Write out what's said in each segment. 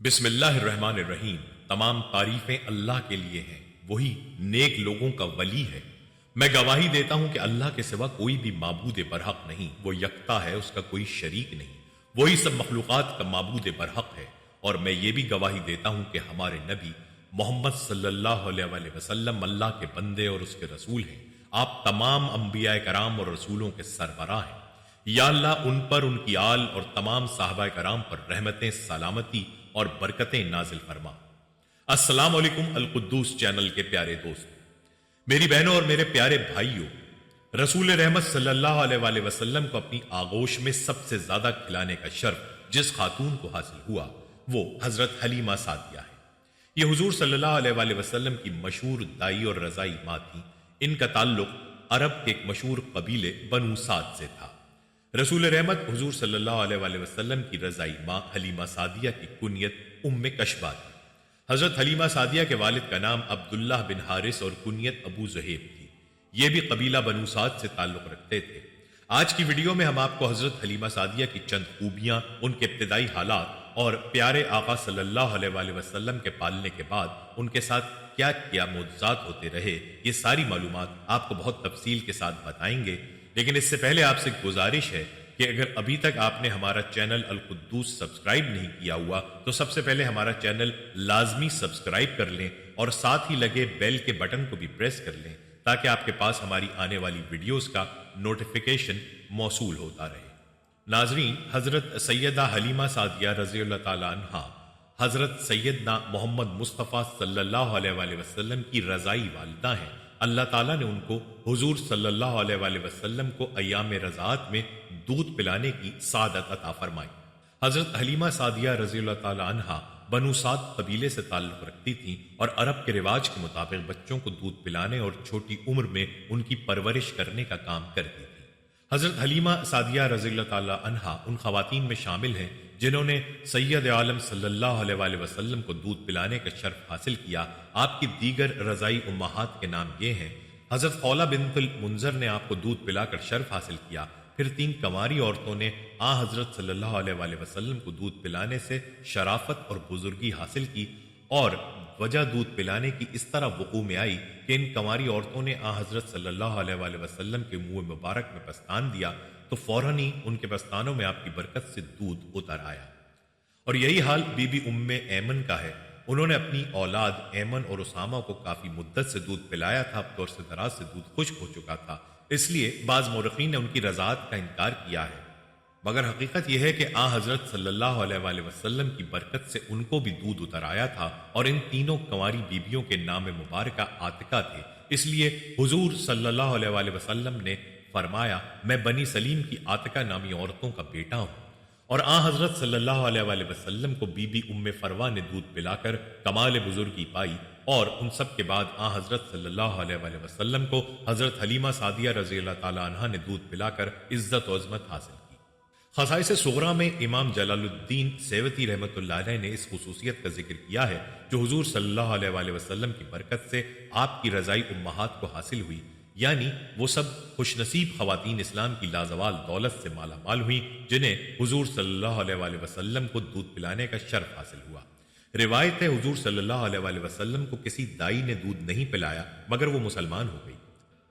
بسم اللہ الرحمن الرحیم۔ تمام تعریفیں اللہ کے لیے ہیں، وہی نیک لوگوں کا ولی ہے۔ میں گواہی دیتا ہوں کہ اللہ کے سوا کوئی بھی معبود برحق نہیں، وہ یکتا ہے، اس کا کوئی شریک نہیں، وہی سب مخلوقات کا معبود برحق ہے۔ اور میں یہ بھی گواہی دیتا ہوں کہ ہمارے نبی محمد صلی اللہ علیہ وآلہ وسلم اللہ کے بندے اور اس کے رسول ہیں۔ آپ تمام انبیاء کرام اور رسولوں کے سربراہ ہیں۔ یا اللہ ان پر، ان کی آل اور تمام صحابہ کرام پر رحمتیں، سلامتی اور برکتیں نازل فرما۔ السلام علیکم القدوس چینل کے پیارے دوست، میری بہنوں اور میرے پیارے بھائیوں، رسول رحمت صلی اللہ علیہ وآلہ وسلم کو اپنی آغوش میں سب سے زیادہ کھلانے کا شرف جس خاتون کو حاصل ہوا وہ حضرت حلیمہ سعدیہ ہے۔ یہ حضور صلی اللہ علیہ وآلہ وسلم کی مشہور دائی اور رضائی ماں تھی۔ ان کا تعلق عرب کے ایک مشہور قبیلے بنو سعد سے تھا۔ رسول رحمت حضور صلی اللہ علیہ وآلہ وسلم کی رضائی ماں حلیمہ سعدیہ کی کنیت ام کشبہ تھی۔ حضرت حلیمہ سعدیہ کے والد کا نام عبداللہ بن حارث اور کنیت ابو زہیب تھی۔ یہ بھی قبیلہ بنو سعد سے تعلق رکھتے تھے۔ آج کی ویڈیو میں ہم آپ کو حضرت حلیمہ سعدیہ کی چند خوبیاں، ان کے ابتدائی حالات اور پیارے آقا صلی اللہ علیہ وآلہ وسلم کے پالنے کے بعد ان کے ساتھ کیا کیا معجزات ہوتے رہے، یہ ساری معلومات آپ کو بہت تفصیل کے ساتھ بتائیں گے۔ لیکن اس سے پہلے آپ سے گزارش ہے کہ اگر ابھی تک آپ نے ہمارا چینل القدوس سبسکرائب نہیں کیا ہوا تو سب سے پہلے ہمارا چینل لازمی سبسکرائب کر لیں اور ساتھ ہی لگے بیل کے بٹن کو بھی پریس کر لیں تاکہ آپ کے پاس ہماری آنے والی ویڈیوز کا نوٹیفیکیشن موصول ہوتا رہے۔ ناظرین، حضرت سیدہ حلیمہ سعدیہ رضی اللہ تعالیٰ عنہا حضرت سیدنا محمد مصطفیٰ صلی اللہ علیہ وآلہ وسلم کی رضائی والدہ ہیں۔ اللہ تعالیٰ نے ان کو حضور صلی اللہ علیہ وآلہ وسلم کو ایام رضاعت میں دودھ پلانے کی سعادت عطا فرمائی۔ حضرت حلیمہ سعدیہ رضی اللہ تعالیٰ عنہا بنو سعد قبیلے سے تعلق رکھتی تھیں اور عرب کے رواج کے مطابق بچوں کو دودھ پلانے اور چھوٹی عمر میں ان کی پرورش کرنے کا کام کرتی تھی۔ حضرت حلیمہ سعدیہ رضی اللہ تعالیٰ عنہا ان خواتین میں شامل ہیں جنہوں نے سید عالم صلی اللہ علیہ وآلہ وسلم کو دودھ پلانے کا شرف حاصل کیا۔ آپ کی دیگر رضائی امہات کے نام یہ ہیں: حضرت خولہ بنت المنذر نے آپ کو دودھ پلا کر شرف حاصل کیا۔ پھر 3 کنواری عورتوں نے حضرت صلی اللہ علیہ وآلہ وسلم کو دودھ پلانے سے شرافت اور بزرگی حاصل کی، اور وجہ دودھ پلانے کی اس طرح وقوع میں آئی کہ ان کنواری عورتوں نے حضرت صلی اللہ علیہ وآلہ وسلم کے منہ مبارک میں پستان دیا تو فوراً ہی ان کے پستانوں میں آپ کی برکت سے دودھ اتر آیا۔ اور یہی حال بی بی ام ایمن کا ہے۔ انہوں نے اپنی اولاد ایمن اور اسامہ کو کافی مدت سے دودھ پلایا تھا، اب دور سے دراز سے دودھ خشک ہو چکا تھا، اس لیے بعض مورخین نے ان کی رضاعت کا انکار کیا ہے، مگر حقیقت یہ ہے کہ حضرت صلی اللہ علیہ وآلہ وسلم کی برکت سے ان کو بھی دودھ اتر آیا تھا، اور ان تینوں کنواری بیبیوں کے نام مبارکہ عاتقہ تھے۔ اس لیے حضور صلی اللہ علیہ وآلہ وسلم نے فرمایا، میں بنی سلیم کی عاتقہ نامی عورتوں کا بیٹا ہوں۔ اور حضرت صلی اللہ علیہ وآلہ وسلم کو بی بی ام فروا نے دودھ پلا کر کمال بزرگی پائی، اور ان سب کے بعد حضرت صلی اللہ علیہ وآلہ وسلم کو حضرت حلیمہ سعدیہ رضی اللہ تعالیٰ عنہا نے دودھ پلا کر عزت و عظمت حاصل کی۔ خصائص صغریٰ میں امام جلال الدین سیوطی رحمۃ اللہ علیہ نے اس خصوصیت کا ذکر کیا ہے جو حضور صلی اللہ علیہ وآلہ وسلم کی برکت سے آپ کی رضائی امہات کو حاصل ہوئی، یعنی وہ سب خوش نصیب خواتین اسلام کی لازوال دولت سے مالا مال ہوئیں جنہیں حضور صلی اللہ علیہ وآلہ وسلم کو دودھ پلانے کا شرف حاصل ہوا۔ روایت ہے حضور صلی اللہ علیہ وآلہ وسلم کو کسی دائی نے دودھ نہیں پلایا مگر وہ مسلمان ہو گئی۔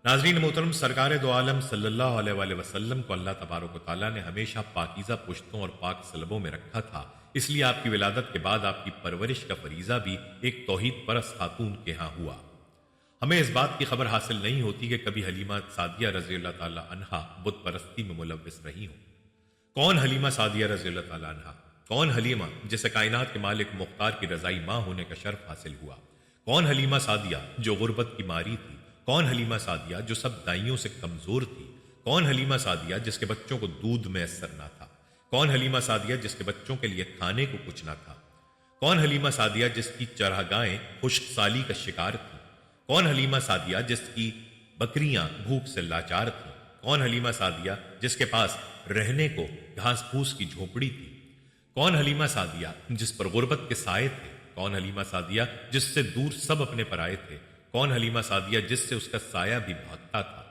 ناظرین محترم، سرکار دو عالم صلی اللہ علیہ وآلہ وسلم کو اللہ تبارک و تعالیٰ نے ہمیشہ پاکیزہ پشتوں اور پاک سلبوں میں رکھا تھا، اس لیے آپ کی ولادت کے بعد آپ کی پرورش کا فریضہ بھی ایک توحید پرست خاتون کے ہاں ہوا۔ ہمیں اس بات کی خبر حاصل نہیں ہوتی کہ کبھی حلیمہ سعدیہ رضی اللہ تعالیٰ عنہا بت پرستی میں ملوث رہی ہوں۔ کون حلیمہ سعدیہ رضی اللہ تعالیٰ عنہا؟ کون حلیمہ جسے کائنات کے مالک مختار کی رضائی ماں ہونے کا شرف حاصل ہوا؟ کون حلیمہ سعدیہ جو غربت کی ماری تھی؟ کون حلیمہ سعدیہ جو سب دائیوں سے کمزور تھی؟ کون حلیمہ سعدیہ جس کے بچوں کو دودھ میسر نہ تھا؟ کون حلیمہ سعدیہ جس کے بچوں کے لیے کھانے کو کچھ نہ تھا؟ کون حلیمہ سعدیہ جس کی چراگاہیں خشک سالی کا شکار تھیں؟ کون حلیمہ سعدیہ جس کی بکریاں بھوک سے لاچار تھیں؟ کون حلیمہ سعدیہ جس کے پاس رہنے کو گھاس پھوس کی جھونپڑی تھی؟ کون حلیمہ سعدیہ جس پر غربت کے سائے تھے؟ کون حلیمہ سعدیہ جس سے دور سب اپنے پرائے تھے؟ کون حلیمہ سعدیہ جس سے اس کا سایہ بھی بھاگتا تھا؟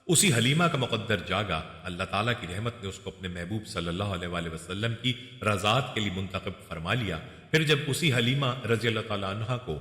اسی حلیمہ کا مقدر جاگا، اللہ تعالیٰ کی رحمت نے اس کو اپنے محبوب صلی اللہ علیہ وآلہ وسلم کی رضاعت کے لیے منتخب فرما لیا۔ پھر جب اسی حلیمہ رضی اللہ تعالیٰ عنہ کو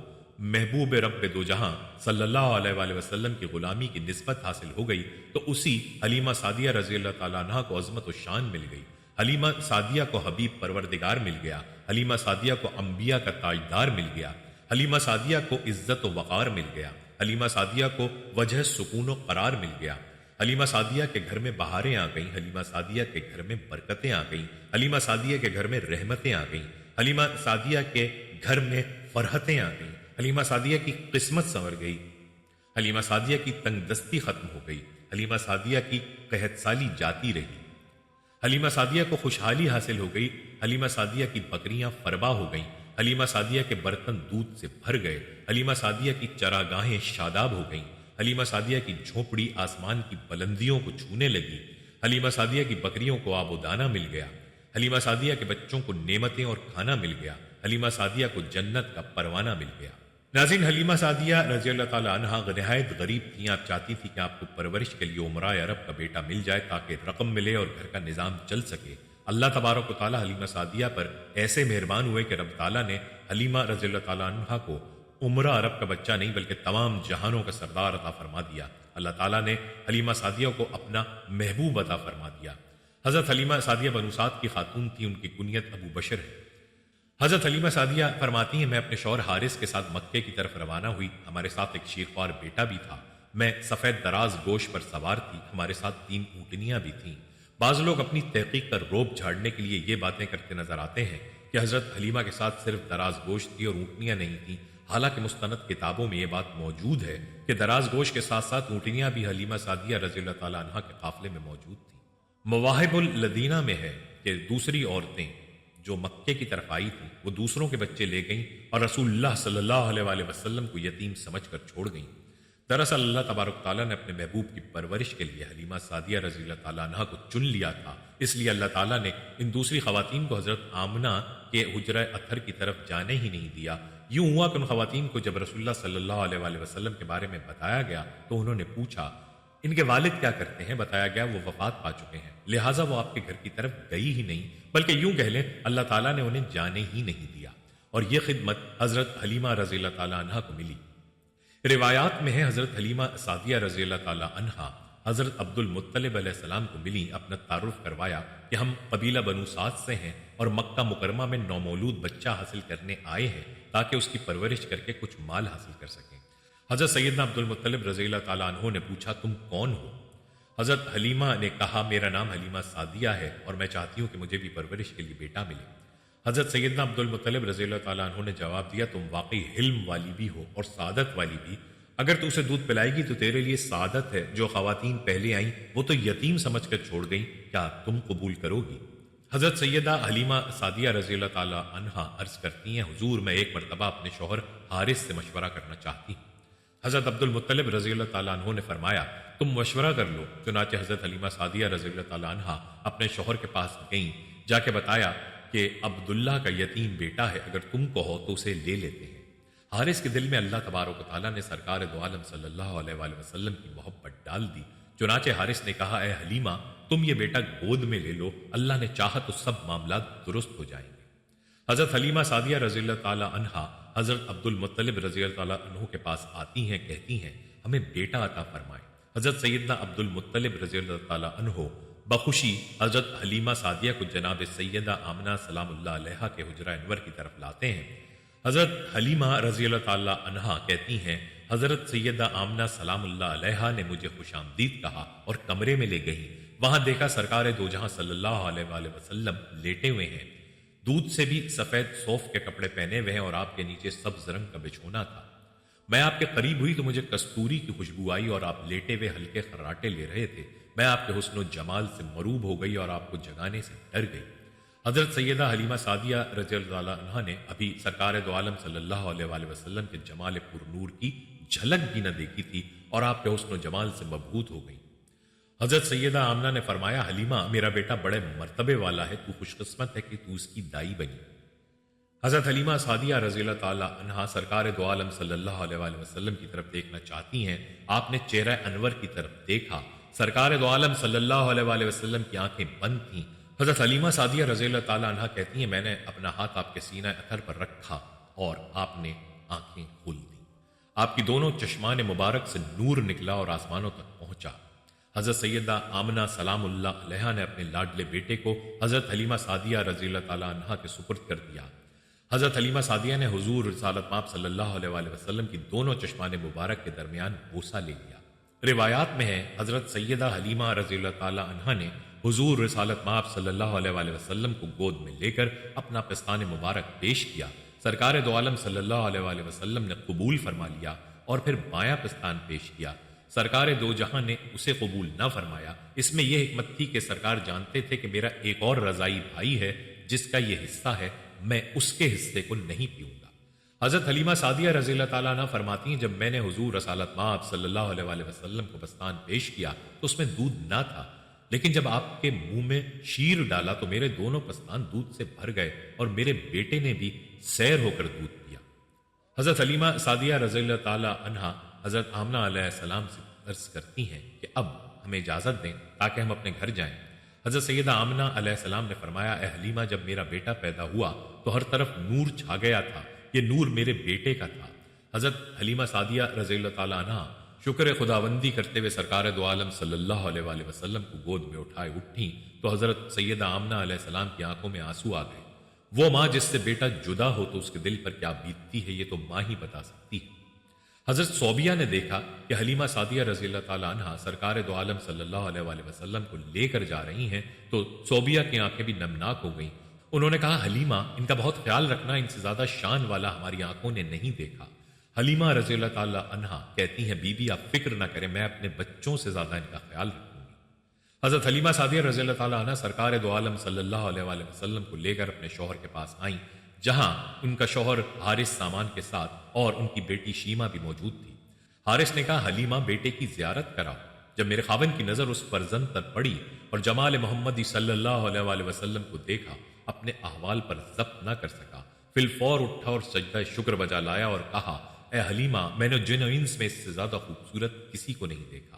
محبوب رب دو جہاں صلی اللہ علیہ وآلہ وسلم کی غلامی کی نسبت حاصل ہو گئی تو اسی حلیمہ سعدیہ رضی اللہ تعالیٰ عنہ کو عظمت و شان مل گئی۔ حلیمہ سعدیہ کو حبیب پروردگار مل گیا، حلیمہ سعدیہ کو انبیاء کا تاجدار مل گیا، حلیمہ سعدیہ کو عزت و وقار مل گیا، حلیمہ سعدیہ کو وجہ سکون و قرار مل گیا، حلیمہ سعدیہ کے گھر میں بہاریں آ گئیں، حلیمہ سعدیہ کے گھر میں برکتیں آ گئیں، حلیمہ سعدیہ کے گھر میں رحمتیں آ گئیں، حلیمہ سعدیہ کے گھر میں فرحتیں آ گئیں، حلیمہ سعدیہ کی قسمت سنور گئی، حلیمہ سعدیہ کی تنگ دستی ختم ہو گئی، حلیمہ سعدیہ کی قحط سالی جاتی رہی، حلیمہ سعدیہ کو خوشحالی حاصل ہو گئی، حلیمہ سعدیہ کی بکریاں فربا ہو گئیں، حلیمہ سعدیہ کے برتن دودھ سے بھر گئے، حلیمہ سعدیہ کی چراگاہیں شاداب ہو گئیں، حلیمہ سعدیہ کی جھونپڑی آسمان کی بلندیوں کو چھونے لگی، حلیمہ سعدیہ کی بکریوں کو آب و دانہ مل گیا، حلیمہ سعدیہ کے بچوں کو نعمتیں اور کھانا مل گیا، حلیمہ سعدیہ کو جنت کا پروانہ مل گیا۔ ناظرین، حلیمہ سعدیہ رضی اللہ تعالیٰ عنہا نہایت غریب تھیں۔ آپ چاہتی تھی کہ آپ کو پرورش کے لیے عمرہ عرب کا بیٹا مل جائے تاکہ رقم ملے اور گھر کا نظام چل سکے۔ اللہ تبارک و تعالیٰ حلیمہ سعدیہ پر ایسے مہربان ہوئے کہ رب تعالیٰ نے حلیمہ رضی اللہ تعالیٰ عنہا کو عمرہ عرب کا بچہ نہیں بلکہ تمام جہانوں کا سردار عطا فرما دیا۔ اللہ تعالیٰ نے حلیمہ سعدیہ کو اپنا محبوب عطا فرما دیا۔ حضرت حلیمہ سعدیہ بنو سعد کی خاتون تھی، ان کی کنیت ابو بشر ہے۔ حضرت حلیمہ سعدیہ فرماتی ہیں، میں اپنے شوہر حارث کے ساتھ مکے کی طرف روانہ ہوئی، ہمارے ساتھ ایک شیرخوار بیٹا بھی تھا، میں سفید دراز گوشت پر سوار تھی، ہمارے ساتھ 3 اونٹنیاں بھی تھیں۔ بعض لوگ اپنی تحقیق کا روب جھاڑنے کے لیے یہ باتیں کرتے نظر آتے ہیں کہ حضرت حلیمہ کے ساتھ صرف دراز گوشت تھی اور اونٹنیاں نہیں تھیں، حالانکہ مستند کتابوں میں یہ بات موجود ہے کہ دراز گوشت کے ساتھ ساتھ اونٹنیاں بھی حلیمہ سعدیہ رضی اللہ تعالیٰ عنہا کے قافلے میں موجود تھیں۔ مواہب الذینہ میں ہے کہ دوسری عورتیں جو مکے کی طرف آئی تھیں وہ دوسروں کے بچے لے گئیں اور رسول اللہ صلی اللہ علیہ وآلہ وسلم کو یتیم سمجھ کر چھوڑ گئیں۔ دراصل اللہ تبارک تعالیٰ نے اپنے محبوب کی پرورش کے لیے حلیمہ سعدیہ رضی اللہ تعالیٰ عنہ کو چن لیا تھا، اس لیے اللہ تعالیٰ نے ان دوسری خواتین کو حضرت آمنہ کے حجرہ اطہر کی طرف جانے ہی نہیں دیا۔ یوں ہوا کہ ان خواتین کو جب رسول اللہ صلی اللہ علیہ وآلہ وسلم کے بارے میں بتایا گیا تو انہوں نے پوچھا ان کے والد کیا کرتے ہیں؟ بتایا گیا وہ وفات پا چکے ہیں، لہٰذا وہ آپ کے گھر کی طرف گئی ہی نہیں، بلکہ یوں کہہ لیں اللہ تعالیٰ نے انہیں جانے ہی نہیں دیا، اور یہ خدمت حضرت حلیمہ رضی اللہ تعالیٰ عنہ کو ملی۔ روایات میں ہے حضرت حلیمہ سعدیہ رضی اللہ تعالیٰ عنہ حضرت عبد المطلب علیہ السلام کو ملی، اپنا تعارف کروایا کہ ہم قبیلہ بنو سعد سے ہیں اور مکہ مکرمہ میں نومولود بچہ حاصل کرنے آئے ہیں تاکہ اس کی پرورش کر کے کچھ مال حاصل کر سکیں۔ حضرت سیدنا عبد المطلب رضی اللہ تعالیٰ عنہ نے پوچھا تم کون ہو؟ حضرت حلیمہ نے کہا میرا نام حلیمہ سعدیہ ہے اور میں چاہتی ہوں کہ مجھے بھی پرورش کے لیے بیٹا ملے۔ حضرت سیدنا عبد المطلب رضی اللہ تعالیٰ عنہ نے جواب دیا تم واقعی حلم والی بھی ہو اور سعادت والی بھی، اگر تو اسے دودھ پلائے گی تو تیرے لیے سعادت ہے، جو خواتین پہلے آئیں وہ تو یتیم سمجھ کر چھوڑ گئیں، کیا تم قبول کرو گی؟ حضرت سیدہ حلیمہ سعدیہ رضی اللہ تعالیٰ عنہا عرض کرتی ہیں حضور میں ایک مرتبہ اپنے شوہر حارث سے مشورہ کرنا چاہتی ہوں۔ حضرت عبد المطلب رضی اللہ تعالیٰ عنہ نے فرمایا تم مشورہ کر لو۔ چنانچہ حضرت حلیمہ سعدیہ رضی اللہ تعالیٰ عنہا اپنے شوہر کے پاس گئیں، جا کے بتایا کہ عبداللہ کا یتیم بیٹا ہے، اگر تم کہو تو اسے لے لیتے ہیں۔ حارث کے دل میں اللہ تبارک و تعالیٰ نے سرکار دو عالم صلی اللہ علیہ وآلہ وسلم کی محبت ڈال دی، چنانچہ حارث نے کہا اے حلیمہ تم یہ بیٹا گود میں لے لو، اللہ نے چاہا تو سب معاملات درست ہو جائیں گے۔ حضرت حلیمہ سعدیہ رضی اللہ تعالیٰ عنہا حضرت عبد المطلب رضی اللہ تعالیٰ عنہ کے پاس آتی ہیں، کہتی ہیں ہمیں بیٹا عطا فرمائے۔ حضرت سیدنا عبد المطلب رضی اللہ تعالیٰ عنہ بخوشی حضرت حلیمہ سعدیہ کو جناب سیدہ آمنہ سلام اللہ علیہا کے حجرہ انور کی طرف لاتے ہیں۔ حضرت حلیمہ رضی اللہ تعالیٰ عنہا کہتی ہیں حضرت سیدہ آمنہ سلام اللہ علیہا نے مجھے خوش آمدید کہا اور کمرے میں لے گئیں، وہاں دیکھا سرکار دو جہاں صلی اللہ علیہ وآلہ وسلم لیٹے ہوئے ہیں، دودھ سے بھی سفید صوف کے کپڑے پہنے ہوئے ہیں اور آپ کے نیچے سبز رنگ کا بچھونا تھا۔ میں آپ کے قریب ہوئی تو مجھے کستوری کی خوشبو آئی اور آپ لیٹے ہوئے ہلکے خراٹے لے رہے تھے، میں آپ کے حسن و جمال سے مروب ہو گئی اور آپ کو جگانے سے ڈر گئی۔ حضرت سیدہ حلیمہ سعدیہ رضی اللہ عنہا نے ابھی سرکار دو عالم صلی اللہ علیہ وآلہ وسلم کے جمال پر نور کی جھلک بھی نہ دیکھی تھی اور آپ کے حسن و جمال سے مبہوت ہو گئی۔ حضرت سیدہ آمنہ نے فرمایا حلیمہ میرا بیٹا بڑے مرتبے والا ہے، تو خوش قسمت ہے کہ تو اس کی دائی بنی۔ حضرت حلیمہ سعدیہ رضی اللہ تعالیٰ عنہا سرکار دو عالم صلی اللہ علیہ وآلہ وسلم کی طرف دیکھنا چاہتی ہیں، آپ نے چہرہ انور کی طرف دیکھا، سرکار دو عالم صلی اللہ علیہ وآلہ وسلم کی آنکھیں بند تھیں۔ حضرت حلیمہ سعدیہ رضی اللہ تعالیٰ عنہ کہتی ہیں میں نے اپنا ہاتھ آپ کے سینہ اطہر پر رکھا اور آپ نے آنکھیں کھول دی، آپ کی دونوں چشمان مبارک سے نور نکلا اور آسمانوں تک پہنچا۔ حضرت سیدہ آمنہ سلام اللہ علیہا نے اپنے لاڈلے بیٹے کو حضرت حلیمہ سعدیہ رضی اللہ تعالیٰ عنہ کے سپرد کر دیا۔ حضرت حلیمہ سعدیہ نے حضور رسالت مآب صلی اللہ علیہ وآلہ وسلم کی دونوں چشمان مبارک کے درمیان بوسہ لے لیا۔ روایات میں ہے حضرت سیدہ حلیمہ رضی اللہ تعالیٰ عنہ نے حضور رسالت مآب صلی اللہ علیہ وآلہ وسلم کو گود میں لے کر اپنا پستان مبارک پیش کیا، سرکار دو عالم صلی اللہ علیہ وآلہ وسلم نے قبول فرما لیا اور پھر بایاں پستان پیش کیا، سرکار دو جہاں نے اسے قبول نہ فرمایا۔ اس میں یہ حکمت تھی کہ سرکار جانتے تھے کہ میرا ایک اور رضائی بھائی ہے جس کا یہ حصہ ہے، میں اس کے حصے کو نہیں پیوں گا۔ حضرت حلیمہ سعدیہ رضی اللہ تعالیٰ عنہ فرماتی ہیں جب میں نے حضور رسالت مآب صلی اللہ علیہ وآلہ وسلم کو پستان پیش کیا تو اس میں دودھ نہ تھا، لیکن جب آپ کے منہ میں شیر ڈالا تو میرے دونوں پستان دودھ سے بھر گئے اور میرے بیٹے نے بھی سیر ہو کر دودھ پیا۔ حضرت حلیمہ سعدیہ رضی اللہ تعالیٰ عنہ حضرت آمنہ علیہ السلام سے عرض کرتی ہیں کہ اب ہمیں اجازت دیں تاکہ ہم اپنے گھر جائیں۔ حضرت سیدہ آمنہ علیہ السلام نے فرمایا اے حلیمہ جب میرا بیٹا پیدا ہوا تو ہر طرف نور چھا گیا تھا، یہ نور میرے بیٹے کا تھا۔ حضرت حلیمہ سعدیہ رضی اللہ تعالیٰ عنہ شکر خداوندی کرتے ہوئے سرکار دو عالم صلی اللہ علیہ وآلہ وسلم کو گود میں اٹھائے اٹھیں تو حضرت سیدہ آمنہ علیہ السلام کی آنکھوں میں آنسو آ گئے۔ وہ ماں جس سے بیٹا جدا ہو تو اس کے دل پر کیا بیتتی ہے یہ تو ماں ہی بتا سکتی ہے۔ حضرت صوبیہ نے دیکھا کہ حلیمہ سعدیہ رضی اللہ تعالیٰ عنہ سرکار دو عالم صلی اللہ علیہ وآلہ وسلم کو لے کر جا رہی ہیں تو صوبیہ کی آنکھیں بھی نمناک ہو گئیں۔ انہوں نے کہا حلیمہ ان کا بہت خیال رکھنا، ان سے زیادہ شان والا ہماری آنکھوں نے نہیں دیکھا۔ حلیمہ رضی اللہ تعالیٰ عنہ کہتی ہیں بی بی آپ فکر نہ کریں، میں اپنے بچوں سے زیادہ ان کا خیال رکھوں گی۔ حضرت حلیمہ سعدیہ رضی اللہ تعالیٰ عنہ سرکار دو عالم صلی اللہ علیہ وآلہ وسلم کو لے کر اپنے شوہر کے پاس آئیں، جہاں ان کا شوہر حارث سامان کے ساتھ اور ان کی بیٹی شیمہ بھی موجود تھی۔ حارث نے کہا حلیمہ بیٹے کی زیارت کراؤ۔ جب میرے خاوند کی نظر اس فرزند پر پڑی اور جمال محمدی صلی اللہ علیہ وآلہ وسلم کو دیکھا، اپنے احوال پر ضبط نہ کر سکا، فی الفور اٹھا اور سجدہ شکر بجا لایا اور کہا اے حلیمہ میں نے جن و انس میں اس سے زیادہ خوبصورت کسی کو نہیں دیکھا۔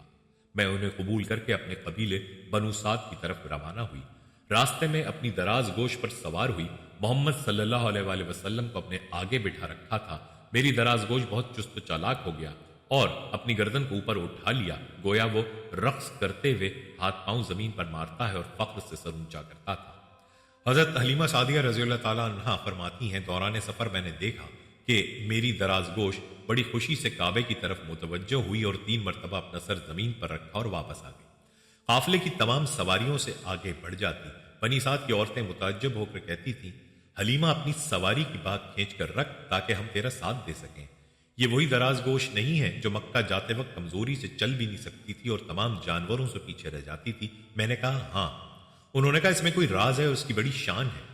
میں انہیں قبول کر کے اپنے قبیلے بنو سعد کی طرف روانہ ہوئی۔ راستے میں اپنی دراز گوش پر سوار ہوئی، محمد صلی اللہ علیہ وآلہ وسلم کو اپنے آگے بٹھا رکھا تھا۔ میری دراز گوش بہت چست و چالاک ہو گیا اور اپنی گردن کو اوپر اٹھا لیا، گویا وہ رقص کرتے ہوئے ہاتھ پاؤں زمین پر مارتا ہے اور فخر سے سر اونچا کرتا تھا۔ حضرت حلیمہ سعدیہ رضی اللہ تعالیٰ عنہ فرماتی ہیں دوران سفر میں نے دیکھا کہ میری دراز گوش بڑی خوشی سے کعبے کی طرف متوجہ ہوئی اور 3 مرتبہ اپنا سر زمین پر رکھا اور واپس آ گئی۔ قافلے کی تمام سواریوں سے آگے بڑھ جاتی۔ بنی سعد کی عورتیں متعجب ہو کر کہتی تھیں حلیمہ اپنی سواری کی بات کھینچ کر رکھ تاکہ ہم تیرا ساتھ دے سکیں۔ یہ وہی دراز گوش نہیں ہے جو مکہ جاتے وقت کمزوری سے چل بھی نہیں سکتی تھی اور تمام جانوروں سے پیچھے رہ جاتی تھی؟ میں نے کہا ہاں۔ انہوں نے کہا اس میں کوئی راز ہے اور اس کی بڑی شان ہے۔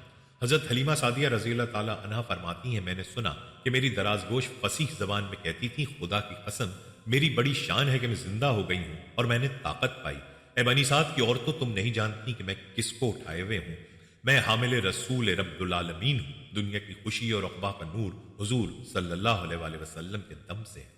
حضرت حلیمہ سعدیہ رضی اللہ تعالیٰ عنہ فرماتی ہیں میں نے سنا کہ میری دراز گوش فصیح زبان میں کہتی تھی خدا کی قسم میری بڑی شان ہے کہ میں زندہ ہو گئی ہوں اور میں نے طاقت پائی۔ اے بنی سعد کی عورتوں تم نہیں جانتی کہ میں کس کو اٹھائے ہوئے ہوں، میں حامل رسول رب العالمین ہوں، دنیا کی خوشی اور عقبہ کا نور حضور صلی اللہ علیہ وآلہ وسلم کے دم سے ہے۔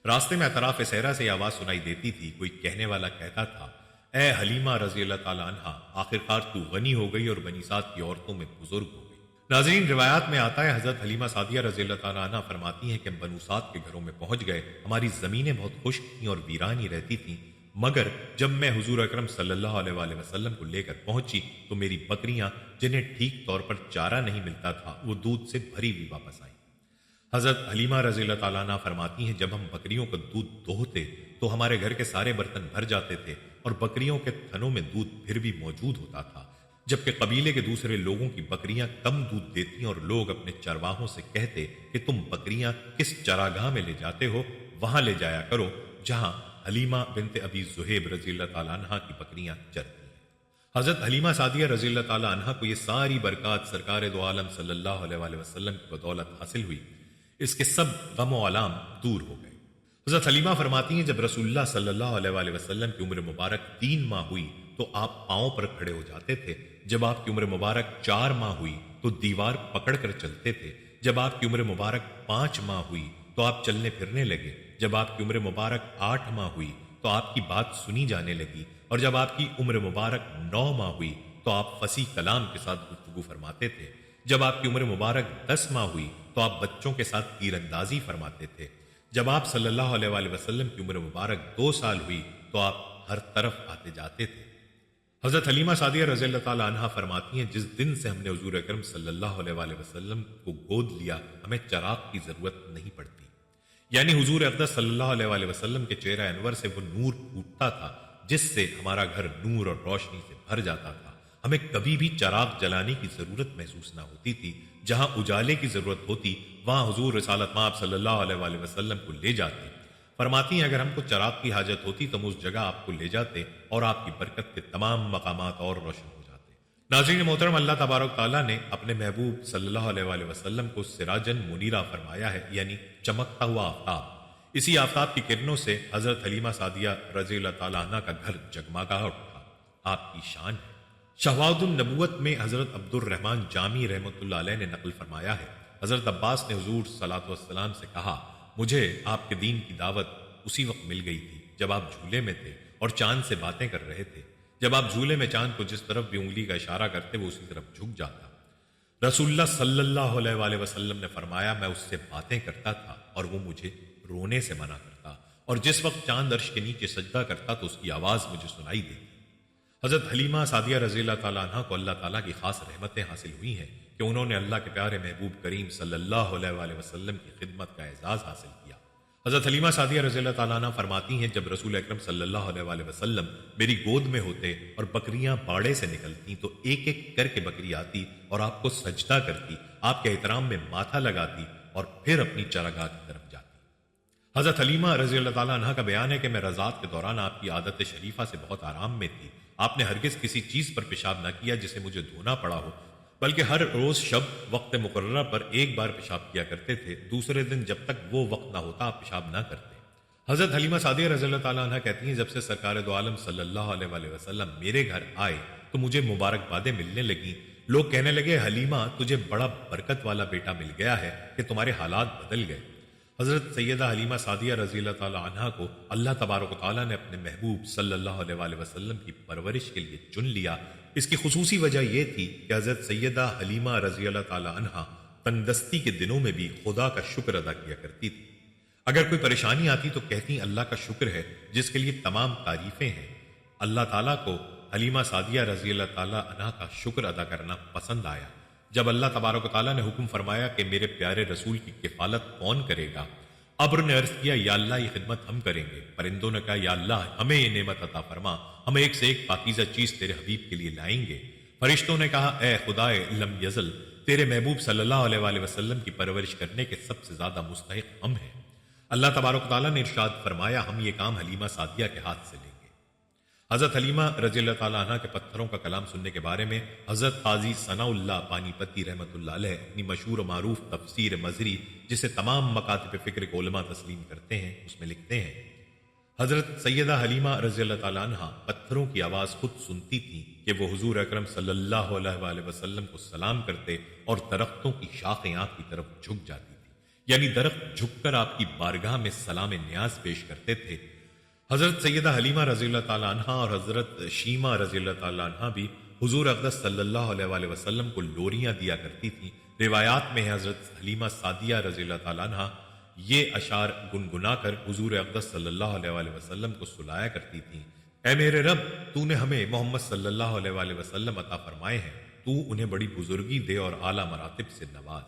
راستے میں اطراف صحرا سے آواز سنائی دیتی تھی، کوئی کہنے والا کہتا تھا اے حلیمہ رضی اللہ تعالیٰ عنہ آخرکار تو غنی ہو گئی اور بنی سعد کی عورتوں میں بزرگ ہو گئی۔ ناظرین روایات میں آتا ہے حضرت حلیمہ سعدیہ رضی اللہ تعالیٰ عنہ فرماتی ہیں کہ ہم بنو سعد کے گھروں میں پہنچ گئے، ہماری زمینیں بہت خشک تھیں اور ویران ہی رہتی تھیں، مگر جب میں حضور اکرم صلی اللہ علیہ وآلہ وسلم کو لے کر پہنچی تو میری بکریاں جنہیں ٹھیک طور پر چارہ نہیں ملتا تھا وہ دودھ سے بھری ہوئی واپس آئیں۔ حضرت حلیمہ رضی اللہ تعالیٰ عنہ فرماتی ہیں جب ہم بکریوں کا دودھ دوہتے تو ہمارے گھر کے سارے برتن بھر جاتے تھے اور بکریوں کے تھنوں میں دودھ پھر بھی موجود ہوتا تھا، جبکہ قبیلے کے دوسرے لوگوں کی بکریاں کم دودھ دیتی اور لوگ اپنے چرواہوں سے کہتے کہ تم بکریاں کس چراگاہ میں لے جاتے ہو، وہاں لے جایا کرو جہاں حلیمہ بنت ابی زہیب رضی اللہ تعالیٰ عنہ کی بکریاں چرتی ہیں۔ حضرت حلیمہ سعدیہ رضی اللہ تعالیٰ عنہ کو یہ ساری برکات سرکار دو عالم صلی اللہ علیہ وآلہ وسلم کی بدولت حاصل ہوئی، اس کے سب غم و علام دور ہو گئے۔ حضرت حلیمہ فرماتی ہیں جب رسول اللہ صلی اللہ علیہ وآلہ وسلم کی عمر مبارک 3 ماہ ہوئی تو آپ پاؤں پر کھڑے ہو جاتے تھے، جب آپ کی عمر مبارک 4 ماہ ہوئی تو دیوار پکڑ کر چلتے تھے، جب آپ کی عمر مبارک 5 ماہ ہوئی تو آپ چلنے پھرنے لگے، جب آپ کی عمر مبارک 8 ماہ ہوئی تو آپ کی بات سنی جانے لگی، اور جب آپ کی عمر مبارک 9 ماہ ہوئی تو آپ فصیح کلام کے ساتھ گفتگو فرماتے تھے، جب آپ کی عمر مبارک 10 ماہ ہوئی تو آپ بچوں کے ساتھ تیر اندازی فرماتے تھے، جب آپ صلی اللہ علیہ وآلہ وسلم کی عمر مبارک 2 سال ہوئی تو آپ ہر طرف آتے جاتے تھے۔ حضرت حلیمہ سعدیہ رضی اللہ تعالی عنہا فرماتی ہیں، جس دن سے ہم نے حضور اکرم صلی اللہ علیہ وآلہ وسلم کو گود لیا ہمیں چراغ کی ضرورت نہیں پڑتی، یعنی حضور اقدس صلی اللہ علیہ وآلہ وسلم کے چہرہ انور سے وہ نور پھوٹتا تھا جس سے ہمارا گھر نور اور روشنی سے بھر جاتا تھا، ہمیں کبھی بھی چراغ جلانے کی ضرورت محسوس نہ ہوتی تھی، جہاں اجالے کی ضرورت ہوتی وہاں حضور رسالت مآب صلی اللہ علیہ وآلہ وسلم کو لے جاتے۔ فرماتی ہیں اگر ہم کو چراغ کی حاجت ہوتی تو ہم اس جگہ آپ کو لے جاتے اور آپ کی برکت کے تمام مقامات اور روشن ہو جاتے۔ ناظرین محترم، اللہ تبارک تعالیٰ نے اپنے محبوب صلی اللہ علیہ وآلہ وسلم کو سراجن منیرہ فرمایا ہے، یعنی چمکتا ہوا آفتاب۔ اسی آفتاب کی کرنوں سے حضرت حلیمہ سعدیہ رضی اللہ تعالیٰ عنہ کا گھر جگمگا اٹھا، آپ کی شان ہے۔ شواہد النبوت میں حضرت عبد الرحمن جامی رحمۃ اللہ علیہ نے نقل فرمایا ہے، حضرت عباس نے حضور صلی اللہ علیہ وسلم سے کہا، مجھے آپ کے دین کی دعوت اسی وقت مل گئی تھی جب آپ جھولے میں تھے اور چاند سے باتیں کر رہے تھے، جب آپ جھولے میں چاند کو جس طرف بھی انگلی کا اشارہ کرتے وہ اسی طرف جھک جاتا۔ رسول اللہ صلی اللہ علیہ وآلہ وسلم نے فرمایا، میں اس سے باتیں کرتا تھا اور وہ مجھے رونے سے منع کرتا، اور جس وقت چاند عرش کے نیچے سجدہ کرتا تو اس کی آواز مجھے سنائی دیتی۔ حضرت حلیمہ سعدیہ رضی اللہ تعالیٰ عنہ کو اللہ تعالیٰ کی خاص رحمتیں حاصل ہوئی ہیں کہ انہوں نے اللہ کے پیارے محبوب کریم صلی اللہ علیہ وآلہ وسلم کی خدمت کا اعزاز حاصل کیا۔ حضرت حلیمہ سعدیہ رضی اللہ تعالیٰ عنہ فرماتی ہیں، جب رسول اکرم صلی اللہ علیہ وآلہ وسلم میری گود میں ہوتے اور بکریاں باڑے سے نکلتی تو ایک ایک کر کے بکری آتی اور آپ کو سجدہ کرتی، آپ کے احترام میں ماتھا لگاتی اور پھر اپنی چراگاہ کی طرف جاتی۔ حضرت حلیمہ رضی اللہ تعالیٰ عنہ کا بیان ہے کہ میں رضاعت کے دوران آپ کی عادت شریفہ سے بہت آرام میں تھی، آپ نے ہرگز کسی چیز پر پیشاب نہ کیا جسے مجھے دھونا پڑا ہو، بلکہ ہر روز شب وقت مقررہ پر ایک بار پیشاب کیا کرتے تھے، دوسرے دن جب تک وہ وقت نہ ہوتا آپ پیشاب نہ کرتے۔ حضرت حلیمہ سعدیہ رضی اللہ تعالیٰ عنہ کہتی ہیں، جب سے سرکار دو عالم صلی اللہ علیہ وآلہ وسلم میرے گھر آئے تو مجھے مبارکبادیں ملنے لگیں، لوگ کہنے لگے، حلیمہ تجھے بڑا برکت والا بیٹا مل گیا ہے کہ تمہارے حالات بدل گئے۔ حضرت سیدہ حلیمہ سعدیہ رضی اللہ تعالیٰ عنہ کو اللہ تبارک و تعالیٰ نے اپنے محبوب صلی اللہ علیہ وآلہ وسلم کی پرورش کے لیے چن لیا۔ اس کی خصوصی وجہ یہ تھی کہ حضرت سیدہ حلیمہ رضی اللہ تعالیٰ عنہ تندرستی کے دنوں میں بھی خدا کا شکر ادا کیا کرتی تھی۔ اگر کوئی پریشانی آتی تو کہتی، اللہ کا شکر ہے جس کے لیے تمام تعریفیں ہیں۔ اللہ تعالیٰ کو حلیمہ سعدیہ رضی اللہ تعالیٰ عنہ کا شکر ادا کرنا پسند آیا۔ جب اللہ تبارک و تعالیٰ نے حکم فرمایا کہ میرے پیارے رسول کی کفالت کون کرے گا، ابر نے عرض کیا، یا اللہ یہ خدمت ہم کریں گے۔ پرندوں نے کہا، یا اللہ ہمیں یہ نعمت عطا فرما، ہم ایک سے ایک پاکیزہ چیز تیرے حبیب کے لیے لائیں گے۔ فرشتوں نے کہا، اے خدائے لم یزل، تیرے محبوب صلی اللہ علیہ وآلہ وسلم کی پرورش کرنے کے سب سے زیادہ مستحق ہم ہیں۔ اللہ تبارک و تعالیٰ نے ارشاد فرمایا، ہم یہ کام حلیمہ سعدیہ کے ہاتھ سے لیں گے۔ حضرت حلیمہ رضی اللہ تعالیٰ عنہ کے پتھروں کا کلام سننے کے بارے میں حضرت قاضی ثناء اللہ پانی پتی رحمۃ اللہ علیہ اپنی مشہور و معروف تفسیر مظہری، جسے تمام مکاتب فکر کے علماء تسلیم کرتے ہیں، اس میں لکھتے ہیں، حضرت سیدہ حلیمہ رضی اللہ تعالیٰ عنہ پتھروں کی آواز خود سنتی تھی کہ وہ حضور اکرم صلی اللہ علیہ وآلہ وسلم کو سلام کرتے اور درختوں کی شاخیں آپ کی طرف جھک جاتی تھی، یعنی درخت جھک کر آپ کی بارگاہ میں سلام نیاز پیش کرتے تھے۔ حضرت سیدہ حلیمہ رضی اللہ تعالیٰ عنہ اور حضرت شیمہ رضی اللہ تعالیٰ عنہ بھی حضور اقدس صلی اللہ علیہ وآلہ وسلم کو لوریاں دیا کرتی تھیں۔ روایات میں حضرت حلیمہ سعدیہ رضی اللہ تعالیٰ عنہ یہ اشعار گنگنا کر حضور اقدس صلی اللہ علیہ وآلہ وسلم کو سلایا کرتی تھیں، اے میرے رب، تو نے ہمیں محمد صلی اللہ علیہ وآلہ وسلم عطا فرمائے ہیں، تو انہیں بڑی بزرگی دے اور اعلیٰ مراتب سے نواز۔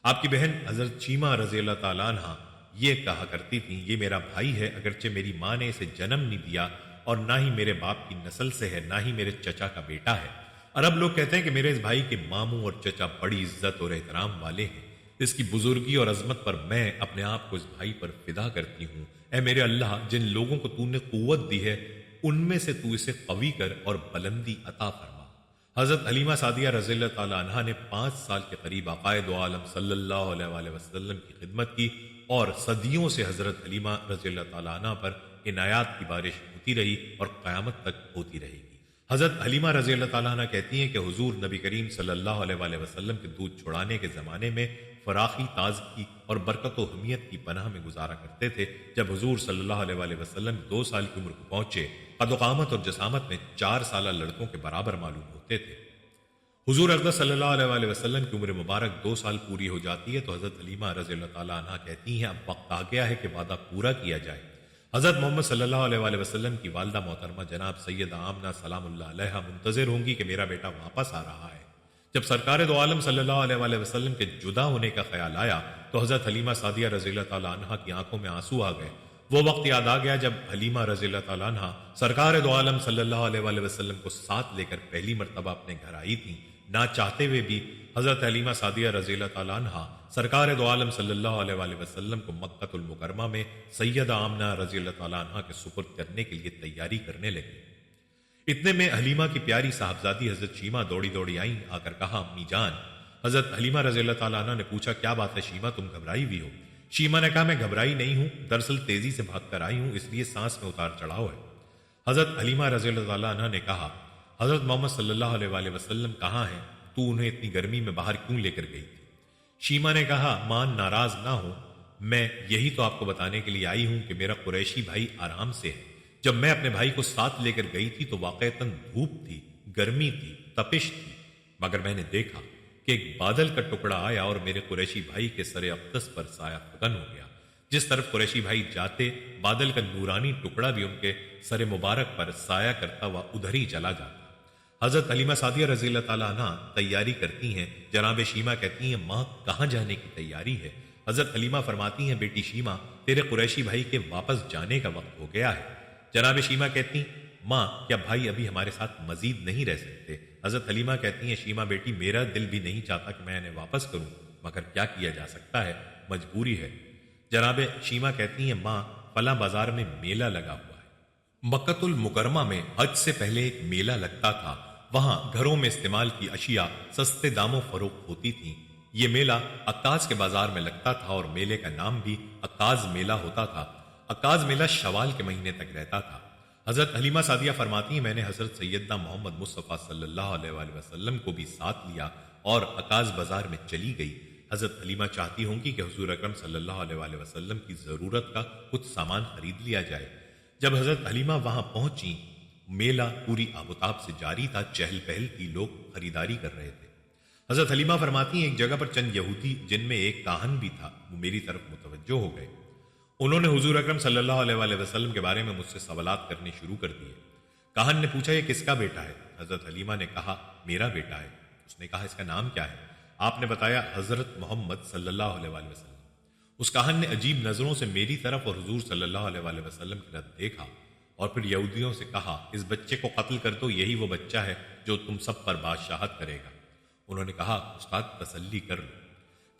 آپ کی بہن حضرت شیمہ رضی اللہ تعالیٰ عنہ یہ کہا کرتی تھی، یہ میرا بھائی ہے، اگرچہ میری ماں نے اسے جنم نہیں دیا اور نہ ہی میرے باپ کی نسل سے ہے، نہ ہی میرے چچا کا بیٹا ہے۔ عرب لوگ کہتے ہیں کہ میرے اس بھائی کے ماموں اور چچا بڑی عزت اور احترام والے ہیں، اس کی بزرگی اور عظمت پر میں اپنے آپ کو اس بھائی پر فدا کرتی ہوں۔ اے میرے اللہ، جن لوگوں کو تو نے قوت دی ہے ان میں سے تو اسے قوی کر اور بلندی عطا فرما۔ حضرت حلیمہ سعدیہ رضی اللہ تعالیٰ عنہ نے 5 سال کے قریب آقائے دو عالم صلی اللہ علیہ وآلہ وسلم کی خدمت کی اور صدیوں سے حضرت حلیمہ رضی اللہ تعالیٰ عنہ پر عنایات کی بارش ہوتی رہی اور قیامت تک ہوتی رہے گی۔ حضرت حلیمہ رضی اللہ تعالیٰ عنہ کہتی ہیں کہ حضور نبی کریم صلی اللہ علیہ وآلہ وسلم کے دودھ چھڑانے کے زمانے میں فراخی، تازگی اور برکت و حمیت کی پناہ میں گزارا کرتے تھے۔ جب حضور صلی اللہ علیہ وسلم 2 سال کی عمر کو پہنچے، قد و قامت اور جسامت میں 4 سالہ لڑکوں کے برابر معلوم ہوتے تھے۔ حضور اقدس صلی اللہ علیہ وسلم کی عمر مبارک 2 سال پوری ہو جاتی ہے تو حضرت حلیمہ رضی اللہ تعالیٰ عنہ کہتی ہیں اب وقت آ گیا ہے کہ وعدہ پورا کیا جائے۔ حضرت محمد صلی اللہ علیہ وسلم کی والدہ محترمہ جناب سیدہ آمنہ سلام اللہ علیہا منتظر ہوں گی کہ میرا بیٹا واپس آ رہا ہے۔ جب سرکار دو عالم صلی اللہ علیہ وسلم کے جدا ہونے کا خیال آیا تو حضرت حلیمہ سعدیہ رضی اللہ تعالیٰ عنہ کی آنکھوں میں آنسو آ گئے۔ وہ وقت یاد آ گیا جب حلیمہ رضی اللہ تعالیٰ عنہ سرکار دو عالم صلی اللہ علیہ وسلم کو ساتھ لے کر پہلی مرتبہ اپنے گھر آئی تھیں۔ نہ چاہتے ہوئے بھی حضرت حلیمہ سعدیہ رضی اللہ تعالیٰ عنہ سرکار دو عالم صلی اللہ علیہ وسلم کو مکہ المکرمہ میں سیدہ آمنہ رضی اللہ تعالیٰ عنہ کے سپرد کرنے کے لیے تیاری کرنے لگی۔ اتنے میں حلیمہ کی پیاری صاحبزادی حضرت شیمہ دوڑی دوڑی آئیں، آ کر کہا امی جان۔ حضرت حلیمہ رضی اللہ تعالیٰ عنہ نے پوچھا کیا بات ہے شیمہ، تم گھبرائی ہوئی ہو؟ شیمہ نے کہا میں گھبرائی نہیں ہوں، دراصل تیزی سے بھاگ کر آئی ہوں، اس لیے سانس میں اتار چڑھاؤ ہے۔ حضرت حلیمہ رضی اللہ تعالیٰ عنہ نے کہا حضرت محمد صلی اللہ علیہ وسلم کہاں ہیں؟ تو انہیں اتنی گرمی میں باہر کیوں لے کر گئی تھی؟ شیمہ نے کہا ماں ناراض نہ ہو، میں یہی تو آپ کو بتانے کے لیے آئی ہوں کہ میرا قریشی بھائی آرام سے ہے۔ جب میں اپنے بھائی کو ساتھ لے کر گئی تھی تو واقعتاً دھوپ تھی، گرمی تھی، تپش تھی، مگر میں نے دیکھا کہ ایک بادل کا ٹکڑا آیا اور میرے قریشی بھائی کے سر اقدس پر سایہ فکن ہو گیا۔ جس طرف قریشی بھائی جاتے بادل کا نورانی ٹکڑا بھی ان کے سر مبارک پر سایہ کرتا ہوا ادھر ہی چلا جاتا۔ حضرت حلیمہ سعدیہ رضی اللہ تعالیٰ عنہ تیاری کرتی ہیں، جناب شیمہ کہتی ہیں ماں کہاں جانے کی تیاری ہے؟ حضرت حلیمہ فرماتی ہیں بیٹی شیمہ تیرے قریشی بھائی کے واپس جانے کا وقت ہو گیا ہے۔ جناب شیمہ کہتی ماں کیا بھائی ابھی ہمارے ساتھ مزید نہیں رہ سکتے؟ حضرت حلیمہ کہتی ہیں شیمہ بیٹی میرا دل بھی نہیں چاہتا کہ میں انہیں واپس کروں، مگر کیا کیا جا سکتا ہے، مجبوری ہے۔ جناب شیمہ کہتی ہیں ماں فلاں بازار میں میلہ لگا ہوا ہے۔ مکہ المکرمہ میں حج سے پہلے ایک میلہ لگتا تھا، وہاں گھروں میں استعمال کی اشیاء سستے داموں فروخت ہوتی تھیں۔ یہ میلہ عکاظ کے بازار میں لگتا تھا اور میلے کا نام بھی عکاظ میلہ ہوتا تھا۔ عکاظ میلہ شوال کے مہینے تک رہتا تھا۔ حضرت حلیمہ سعدیہ فرماتی ہیں میں نے حضرت سیدنا محمد مصطفیٰ صلی اللہ علیہ وسلم کو بھی ساتھ لیا اور عکاظ بازار میں چلی گئی۔ حضرت حلیمہ چاہتی ہوں گی کہ حضور اکرم صلی اللہ علیہ وسلم کی ضرورت کا کچھ سامان خرید لیا جائے۔ جب حضرت حلیمہ وہاں پہنچی میلہ پوری آب و تاب سے جاری تھا، چہل پہل تھی، لوگ خریداری کر رہے تھے۔ حضرت حلیمہ فرماتی ہیں ایک جگہ پر چند یہودی جن میں ایک کاہن بھی تھا وہ میری طرف متوجہ ہو گئے۔ انہوں نے حضور اکرم صلی اللہ علیہ وسلم کے بارے میں مجھ سے سوالات کرنے شروع کر دیے۔ کاہن نے پوچھا یہ کس کا بیٹا ہے؟ حضرت حلیمہ نے کہا میرا بیٹا ہے۔ اس نے کہا اس کا نام کیا ہے؟ آپ نے بتایا حضرت محمد صلی اللہ علیہ وسلم۔ اس کاہن نے عجیب نظروں سے میری طرف اور حضور صلی اللہ علیہ وسلم کی طرف دیکھا اور پھر یہودیوں سے کہا اس بچے کو قتل کر دو، یہی وہ بچہ ہے جو تم سب پر بادشاہت کرے گا۔ انہوں نے کہا استاد تسلی کر لو۔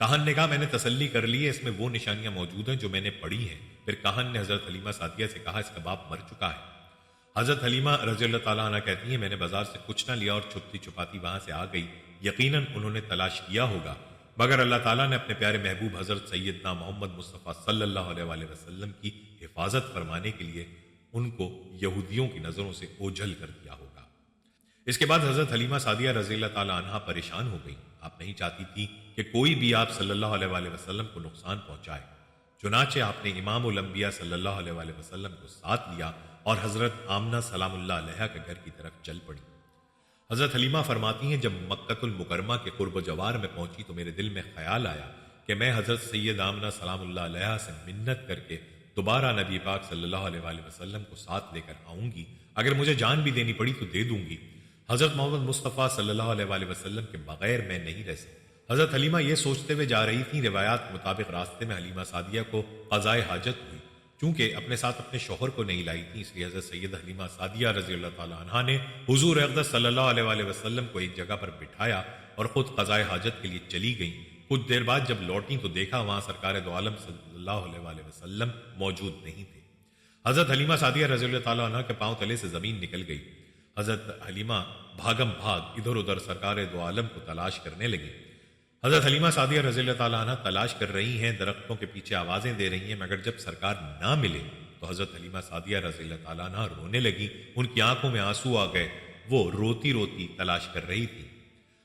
کاہن نے کہا میں نے تسلی کر لی ہے، اس میں وہ نشانیاں موجود ہیں جو میں نے پڑھی ہیں۔ پھر کاہن نے حضرت حلیمہ سعدیہ سے کہا اس کا باپ مر چکا ہے۔ حضرت حلیمہ رضی اللہ تعالیٰ عنہ کہتی ہیں میں نے بازار سے کچھ نہ لیا اور چھپتی چھپاتی وہاں سے آ گئی۔ یقیناً انہوں نے تلاش کیا ہوگا، مگر اللہ تعالیٰ نے اپنے پیارے محبوب حضرت سیدنا محمد مصطفیٰ صلی اللہ علیہ وسلم کی حفاظت فرمانے کے لیے ان کو یہودیوں کی نظروں سے اوجھل کر دیا ہوگا۔ اس کے بعد حضرت حلیمہ سعدیہ رضی اللہ تعالیٰ عنہ پریشان ہو گئی۔ آپ نہیں چاہتی تھی کہ کوئی بھی آپ صلی اللہ علیہ وسلم کو نقصان پہنچائے، چنانچہ آپ نے امام الانبیاء صلی اللہ علیہ وسلم کو ساتھ لیا اور حضرت آمنہ سلام اللہ علیہا کے گھر کی طرف چل پڑی۔ حضرت حلیمہ فرماتی ہیں جب مکہ المکرمہ کے قرب و جوار میں پہنچی تو میرے دل میں خیال آیا کہ میں حضرت سید آمنہ سلام اللہ علیہا سے منت کر کے دوبارہ نبی پاک صلی اللہ علیہ وسلم کو ساتھ لے کر آؤں گی، اگر مجھے جان بھی دینی پڑی تو دے دوں گی۔ حضرت محمد مصطفیٰ صلی اللہ علیہ وسلم کے بغیر میں نہیں رہ سکتی۔ حضرت حلیمہ یہ سوچتے ہوئے جا رہی تھیں، روایات کے مطابق راستے میں حلیمہ سعدیہ کو قضائے حاجت ہوئی۔ چونکہ اپنے ساتھ اپنے شوہر کو نہیں لائی تھی، اس لیے حضرت سید حلیمہ سعدیہ رضی اللہ تعالیٰ عنہ نے حضور اقدس صلی اللہ علیہ وسلم کو ایک جگہ پر بٹھایا اور خود قضائے حاجت کے لیے چلی گئیں۔ کچھ دیر بعد جب لوٹیں تو دیکھا وہاں سرکار دو عالم صلی اللہ علیہ وسلم موجود نہیں تھے۔ حضرت حلیمہ سعدیہ رضی اللہ تعالیٰ عنہ کے پاؤں تلے سے زمین نکل گئی۔ حضرت حلیمہ بھاگم بھاگ ادھر ادھر سرکار دو عالم کو تلاش کرنے لگی۔ حضرت حلیمہ سعدیہ رضی اللہ تعالیٰ عنہ تلاش کر رہی ہیں، درختوں کے پیچھے آوازیں دے رہی ہیں، مگر جب سرکار نہ ملے تو حضرت حلیمہ سعدیہ رضی اللہ تعالیٰ عنہ رونے لگی۔ ان کی آنکھوں میں آنسو آ گئے، وہ روتی روتی تلاش کر رہی تھی۔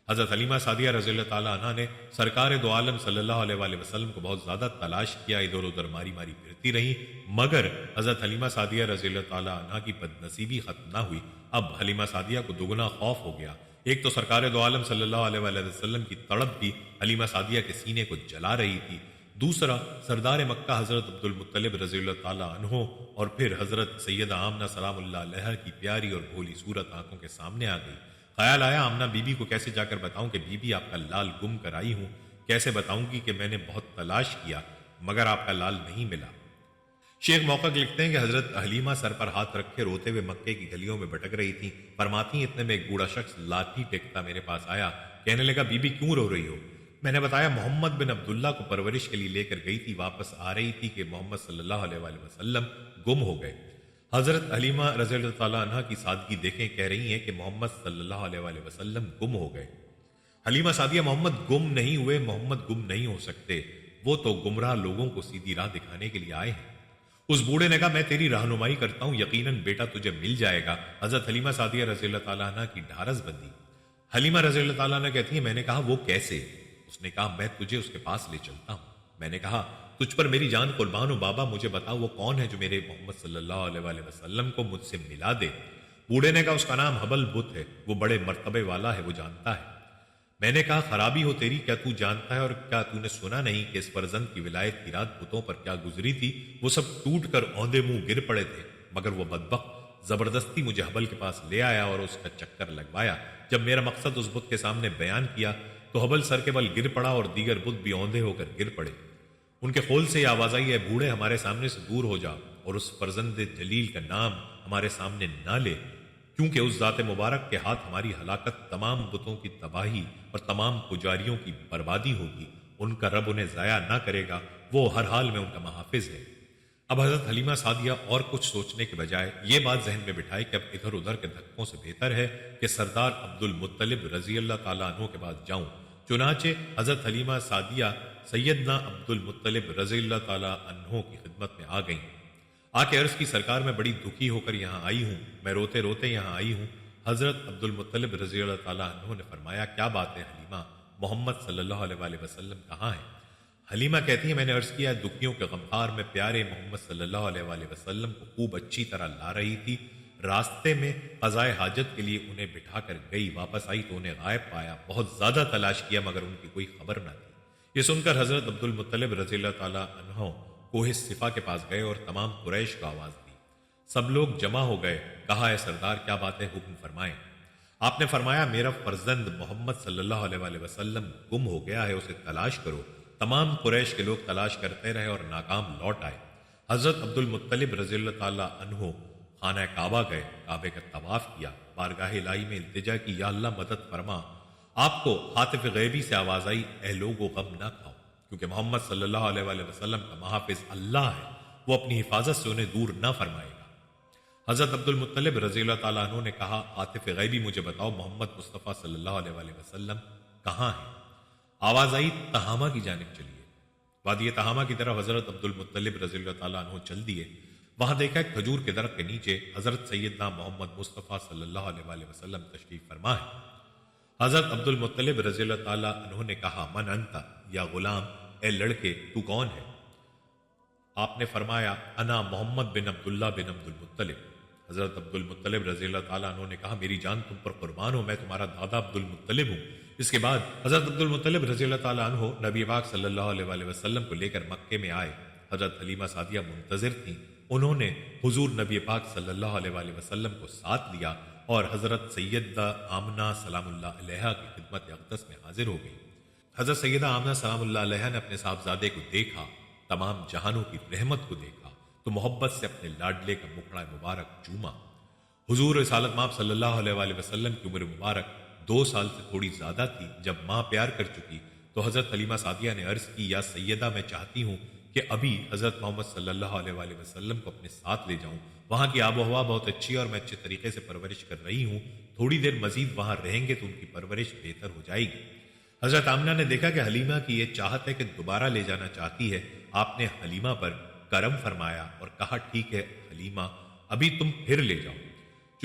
حضرت حلیمہ سعدیہ رضی اللہ تعالیٰ عنہ نے سرکار دو عالم صلی اللہ علیہ وآلہ وسلم کو بہت زیادہ تلاش کیا، ادھر ادھر ماری ماری پھرتی رہی، مگر حضرت حلیمہ سعدیہ رضی اللہ تعالیٰ عنہ کی بد نصیبی ختم نہ ہوئی۔ اب حلیمہ سعدیہ کو دگنا خوف ہو گیا۔ ایک تو سرکار دو عالم صلی اللہ علیہ وآلہ وسلم کی تڑپ بھی حلیمہ سعدیہ کے سینے کو جلا رہی تھی، دوسرا سردار مکہ حضرت عبد المطلب رضی اللہ تعالیٰ عنہ اور پھر حضرت سیدہ آمنہ سلام اللہ علیہا کی پیاری اور بھولی صورت آنکھوں کے سامنے آ گئی۔ خیال آیا آمنہ بی بی کو کیسے جا کر بتاؤں کہ بی بی آپ کا لال گم کر آئی ہوں، کیسے بتاؤں گی کہ میں نے بہت تلاش کیا مگر آپ کا لال نہیں ملا۔ شیخ موقع لکھتے ہیں کہ حضرت حلیمہ سر پر ہاتھ رکھے روتے ہوئے مکے کی گلیوں میں بھٹک رہی تھی، فرماتی اتنے میں ایک بوڑھا شخص لاٹھی ٹیکتا میرے پاس آیا، کہنے لگا بی بی کیوں رو رہی ہو؟ میں نے بتایا محمد بن عبداللہ کو پرورش کے لیے لے کر گئی تھی، واپس آ رہی تھی کہ محمد صلی اللہ علیہ وآلہ وسلم گم ہو گئے۔ حضرت حلیمہ رضی اللہ تعالیٰ عنہ کی سادگی دیکھیں، کہہ رہی ہیں کہ محمد صلی اللہ علیہ وآلہ وسلم گم ہو گئے۔ حلیمہ سعدیہ محمد گم نہیں ہوئے، محمد گم نہیں ہو سکتے، وہ تو گمراہ لوگوں کو سیدھی راہ دکھانے کے لیے آئے ہیں۔ اس بوڑھے نے کہا میں تیری رہنمائی کرتا ہوں، یقیناً بیٹا تجھے مل جائے گا۔ حضرت حلیمہ سعدیہ رضی اللہ تعالیٰ عنہ کی ڈھارس بندی۔ حلیمہ رضی اللہ تعالیٰ عنہ کہتی ہیں میں نے کہا وہ کیسے؟ اس نے کہا میں تجھے اس کے پاس لے چلتا ہوں۔ میں نے کہا تجھ پر میری جان قربان ہو بابا، مجھے بتاؤ وہ کون ہے جو میرے محمد صلی اللہ علیہ وآلہ وسلم کو مجھ سے ملا دے۔ بوڑھے نے کہا اس کا نام حبل بت ہے، وہ بڑے مرتبے والا ہے، وہ جانتا ہے۔ میں نے کہا خرابی ہو تیری، کیا تو جانتا ہے اور کیا تو نے سنا نہیں کہ اس فرزند کی ولایت کی رات بتوں پر کیا گزری تھی؟ وہ سب ٹوٹ کر اوندے منہ گر پڑے تھے، مگر وہ بدبخت زبردستی مجھے حبل کے پاس لے آیا اور اس کا چکر لگوایا۔ جب میرا مقصد اس بت کے سامنے بیان کیا تو حبل سر کے بل گر پڑا اور دیگر بت بھی اوندے ہو کر گر پڑے۔ ان کے خول سے یہ آواز آئی ہے بوڑھے ہمارے سامنے سے دور ہو جا اور اس فرزند جلیل کا نام ہمارے سامنے نہ لے، کیونکہ اس ذات مبارک کے ہاتھ ہماری ہلاکت، تمام بتوں کی تباہی اور تمام پجاریوں کی بربادی ہوگی۔ ان کا رب انہیں ضائع نہ کرے گا، وہ ہر حال میں ان کا محافظ ہے۔ اب حضرت حلیمہ سعدیہ اور کچھ سوچنے کے بجائے یہ بات ذہن میں بٹھائی کہ اب ادھر ادھر کے دھکوں سے بہتر ہے کہ سردار عبد المطلب رضی اللہ تعالیٰ عنہ کے پاس جاؤں۔ چنانچہ حضرت حلیمہ سعدیہ سیدنا عبد المطلب رضی اللہ تعالیٰ عنہ کی خدمت میں آ گئیں۔ آ کے عرض کی سرکار میں بڑی دکھی ہو کر یہاں آئی ہوں، میں روتے روتے یہاں آئی ہوں۔ حضرت عبد المطلب رضی اللہ تعالیٰ عنہ نے فرمایا کیا بات ہے حلیمہ، محمد صلی اللہ علیہ وآلہ وسلم کہاں ہے؟ حلیمہ کہتی ہیں میں نے عرض کیا دکھیوں کے غمخار میں پیارے محمد صلی اللہ علیہ وآلہ وسلم کو خوب اچھی طرح لا رہی تھی، راستے میں قضائے حاجت کے لیے انہیں بٹھا کر گئی، واپس آئی تو انہیں غائب پایا، بہت زیادہ تلاش کیا مگر ان کی کوئی خبر نہ تھی۔ یہ سن کر حضرت عبد المطلب رضی اللہ تعالیٰ عنہ کوہ صفا کے پاس گئے اور تمام قریش کو آواز دی۔ سب لوگ جمع ہو گئے، کہا اے سردار کیا بات ہے، حکم فرمائیں۔ آپ نے فرمایا میرا فرزند محمد صلی اللہ علیہ وآلہ وسلم گم ہو گیا ہے، اسے تلاش کرو۔ تمام قریش کے لوگ تلاش کرتے رہے اور ناکام لوٹ آئے۔ حضرت عبد المطلب رضی اللہ تعالیٰ عنہ خانہ کعبہ گئے، کعبے کا طواف کیا، بارگاہ الہی میں التجا کی یا اللہ مدد فرما۔ آپ کو حاطف غیبی سے آواز آئی اے لوگو غم نہ کھاؤ، کیونکہ محمد صلی اللہ علیہ وآلہ وسلم کا محافظ اللہ ہے، وہ اپنی حفاظت سے انہیں دور نہ فرمائے گا۔ حضرت عبد المطلب رضی اللہ تعالیٰ عنہ نے کہا حاطف غیبی مجھے بتاؤ محمد مصطفیٰ صلی اللہ علیہ وآلہ وسلم کہاں ہے؟ آواز آئی تہامہ کی جانب چلیے۔ وادی تہامہ کی طرف حضرت عبد المطلب رضی اللہ تعالیٰ عنہ چل دیے۔ وہاں دیکھا ایک کھجور کے درخت کے نیچے حضرت سیدنا محمد مصطفیٰ صلی اللہ علیہ وآلہ وسلم تشریف فرما ہے۔ حضرت عبد المطلب رضی اللہ تعالیٰ عنہ نے کہا من انت یا غلام، اے لڑکے تو کون ہے؟ آپ نے فرمایا انا محمد بن عبداللہ بن عبد المطلب۔ حضرت عبد المطلب رضی اللہ تعالیٰ عنہ نے کہا میری جان تم پر قربان ہو، میں تمہارا دادا عبد المطلب ہوں۔ اس کے بعد حضرت عبد المطلب رضی اللہ تعالیٰ عنہ نبی پاک صلی اللہ علیہ وآلہ وسلم کو لے کر مکے میں آئے۔ حضرت حلیمہ سعدیہ منتظر تھیں، انہوں نے حضور نبی پاک صلی اللہ علیہ وآلہ وسلم کو ساتھ لیا اور حضرت سیدہ آمنہ سلام اللہ علیہا کی خدمت اقدس میں حاضر ہو گئی۔ حضرت سیدہ آمنہ سلام اللہ علیہا نے اپنے صاحبزادے کو دیکھا، تمام جہانوں کی رحمت کو دیکھا تو محبت سے اپنے لاڈلے کا مکھڑا مبارک چوما۔ حضور رسالت مآب صلی اللہ علیہ وآلہ وسلم کی عمر مبارک 2 سال سے تھوڑی زیادہ تھی۔ جب ماں پیار کر چکی تو حضرت حلیمہ سعدیہ نے عرض کی یا سیدہ میں چاہتی ہوں کہ ابھی حضرت محمد صلی اللہ علیہ وآلہ وسلم کو اپنے ساتھ لے جاؤں، وہاں کی آب و ہوا بہت اچھی ہے اور میں اچھے طریقے سے پرورش کر رہی ہوں، تھوڑی دیر مزید وہاں رہیں گے تو ان کی پرورش بہتر ہو جائے گی۔ حضرت آمنہ نے دیکھا کہ حلیمہ کی یہ چاہت ہے کہ دوبارہ لے جانا چاہتی ہے۔ آپ نے حلیمہ پر کرم فرمایا اور کہا ٹھیک ہے حلیمہ ابھی تم پھر لے جاؤ۔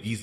20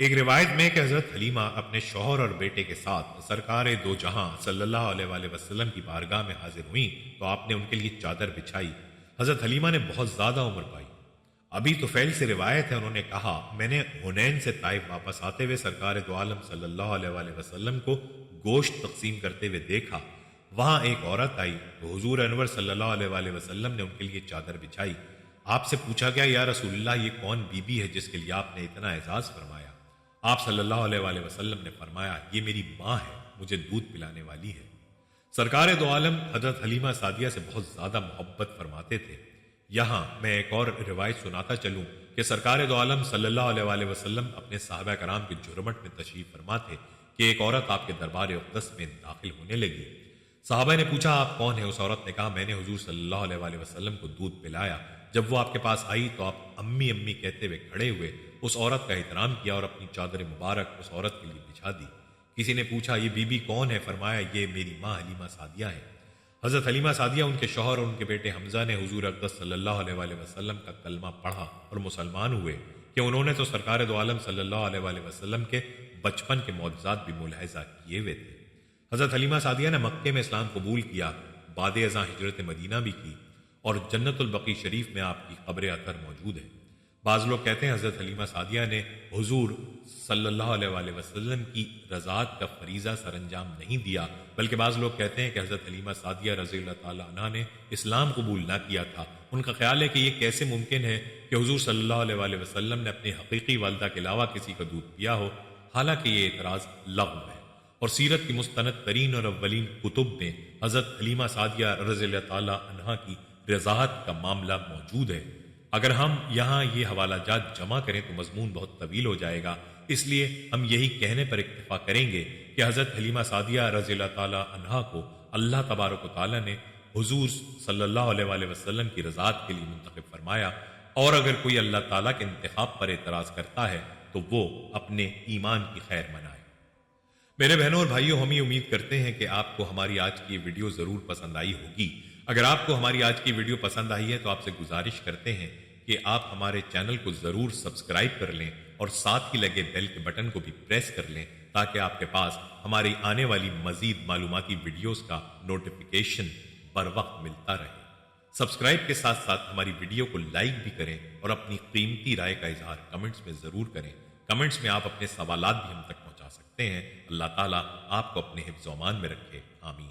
ایک روایت میں کہ حضرت حلیمہ اپنے شوہر اور بیٹے کے ساتھ سرکار دو جہاں صلی اللہ علیہ وآلہ وسلم کی بارگاہ میں حاضر ہوئیں تو آپ نے ان کے لیے چادر بچھائی۔ حضرت حلیمہ نے بہت زیادہ عمر پائی۔ ابھی تو فیل سے روایت ہے، انہوں نے کہا میں نے حنین سے طائف واپس آتے ہوئے سرکار دو عالم صلی اللہ علیہ وآلہ وسلم کو گوشت تقسیم کرتے ہوئے دیکھا۔ وہاں ایک عورت آئی تو حضور انور صلی اللہ علیہ وآلہ وسلم نے ان کے لیے چادر بچھائی۔ آپ سے پوچھا گیا یا رسول اللہ یہ کون بی بی ہے جس کے لیے آپ نے اتنا اعزاز فرمایا؟ آپ صلی اللہ علیہ وآلہ وسلم نے فرمایا یہ میری ماں ہے، مجھے دودھ پلانے والی ہے۔ سرکار دو عالم حضرت حلیمہ سعدیہ سے بہت زیادہ محبت فرماتے تھے۔ یہاں میں ایک اور روایت سناتا چلوں کہ سرکار دو عالم صلی اللہ علیہ وآلہ وسلم اپنے صحابہ کرام کے جھرمٹ میں تشریف فرما تھے کہ ایک عورت آپ کے دربار اقدس میں داخل ہونے لگی۔ صحابہ نے پوچھا آپ کون ہیں؟ اس عورت نے کہا میں نے حضور صلی اللہ علیہ وآلہ وسلم کو دودھ پلایا۔ جب وہ آپ کے پاس آئی تو آپ امی امی کہتے ہوئے کھڑے ہوئے، اس عورت کا احترام کیا اور اپنی چادر مبارک اس عورت کے لیے بچھا دی۔ کسی نے پوچھا یہ بی بی کون ہے؟ فرمایا یہ میری ماں حلیمہ سعدیہ ہے۔ حضرت حلیمہ سعدیہ ان کے شوہر اور ان کے بیٹے حمزہ نے حضور اقدس صلی اللہ علیہ وآلہ وسلم کا کلمہ پڑھا اور مسلمان ہوئے کہ انہوں نے تو سرکار دو عالم صلی اللہ علیہ وآلہ وسلم کے بچپن کے معجزات بھی ملاحظہ کیے ہوئے تھے۔ حضرت حلیمہ سعدیہ نے مکے میں اسلام قبول کیا، بعد ازاں ہجرت مدینہ بھی کی، اور جنت البقیع شریف میں آپ کی قبر اطہر موجود ہے۔ بعض لوگ کہتے ہیں حضرت حلیمہ سعدیہ نے حضور صلی اللہ علیہ وآلہ وسلم کی رضاعت کا فریضہ سر انجام نہیں دیا، بلکہ بعض لوگ کہتے ہیں کہ حضرت حلیمہ سعدیہ رضی اللہ تعالیٰ عنہ نے اسلام قبول نہ کیا تھا۔ ان کا خیال ہے کہ یہ کیسے ممکن ہے کہ حضور صلی اللہ علیہ وآلہ وسلم نے اپنی حقیقی والدہ کے علاوہ کسی کا دودھ پیا ہو، حالانکہ یہ اعتراض لغو ہے، اور سیرت کی مستند ترین اور اولین کتب میں حضرت حلیمہ سعدیہ رضی اللہ تعالیٰ عنہ کی رضاعت کا معاملہ موجود ہے۔ اگر ہم یہاں یہ حوالہ جات جمع کریں تو مضمون بہت طویل ہو جائے گا، اس لیے ہم یہی کہنے پر اکتفا کریں گے کہ حضرت حلیمہ سعدیہ رضی اللہ تعالیٰ عنہا کو اللہ تبارک و تعالیٰ نے حضور صلی اللہ علیہ وآلہ وسلم کی رضاعت کے لیے منتخب فرمایا، اور اگر کوئی اللہ تعالیٰ کے انتخاب پر اعتراض کرتا ہے تو وہ اپنے ایمان کی خیر منائے۔ میرے بہنوں اور بھائیوں، ہم یہ امید کرتے ہیں کہ آپ کو ہماری آج کی ویڈیو ضرور پسند آئی ہوگی۔ اگر آپ کو ہماری آج کی ویڈیو پسند آئی ہے تو آپ سے گزارش کرتے ہیں کہ آپ ہمارے چینل کو ضرور سبسکرائب کر لیں اور ساتھ ہی لگے بیل کے بٹن کو بھی پریس کر لیں تاکہ آپ کے پاس ہماری آنے والی مزید معلوماتی ویڈیوز کا نوٹیفیکیشن بر وقت ملتا رہے۔ سبسکرائب کے ساتھ ساتھ ہماری ویڈیو کو لائک بھی کریں اور اپنی قیمتی رائے کا اظہار کمنٹس میں ضرور کریں۔ کمنٹس میں آپ اپنے سوالات بھی ہم تک پہنچا سکتے ہیں۔ اللہ تعالیٰ آپ کو اپنے حفظ و امان میں رکھے، آمین۔